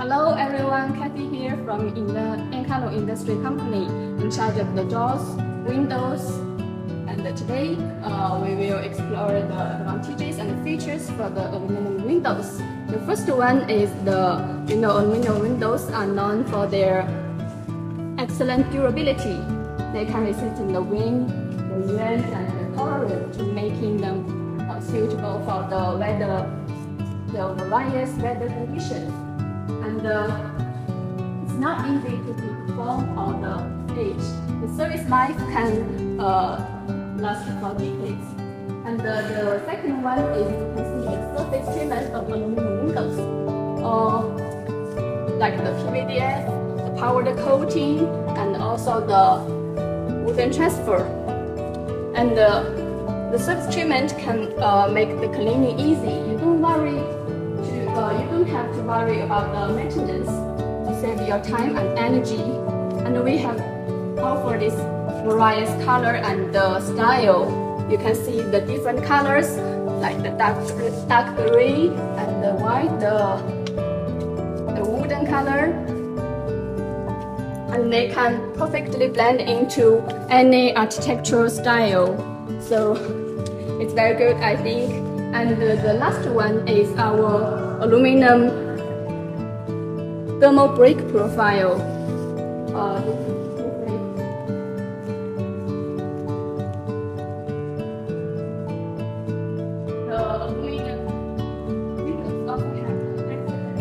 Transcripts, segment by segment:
Hello everyone, Kathy here from Yekalon Industry Company, in charge of the doors, windows, and today we will explore the advantages and features for the aluminum windows. The first one is aluminum windows are known for their excellent durability. They can resist the wind, the rain, and the current, making them suitable for the various weather conditions. And it's not easy to perform on the age. The service life can last for decades. And the second one is the surface treatment of aluminum windows, like the PVDF, the powder coating, and also the wooden transfer. And the surface treatment can make the cleaning easy. You don't have to worry about the maintenance to save your time and energy. And we have offered this various color and style. You can see the different colors like the dark gray and the white, the wooden color, and they can perfectly blend into any architectural style. So it's very good, I think. And the last one is our aluminum thermal break profile. The aluminum windows also have excellent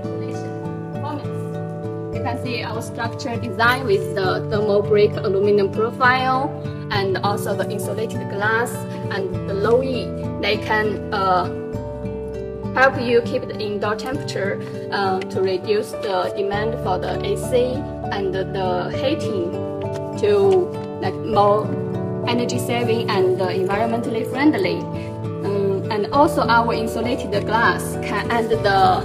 insulation performance. You can see our structure design with the thermal break aluminum profile and also the insulated glass and the low E. They can help you keep the indoor temperature to reduce the demand for the AC and the heating to more energy saving and environmentally friendly. And also our insulated glass can add the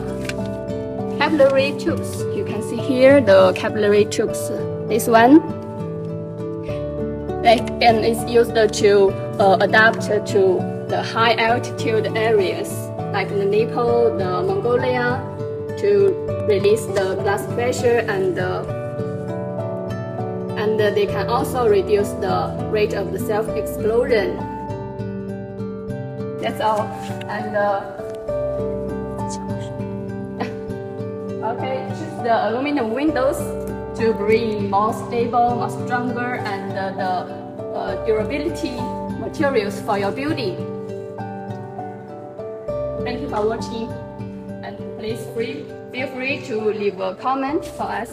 capillary tubes. You can see here the capillary tubes. This one, and it's used to adapt to the high altitude areas like the Nepal, the Mongolia, to release the glass pressure, and they can also reduce the rate of the self-explosion. That's all. And okay, choose the aluminum windows to bring more stable, more stronger, and the durability materials for your building. Thank you for watching, and please feel free to leave a comment for us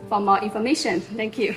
for more information. Thank you.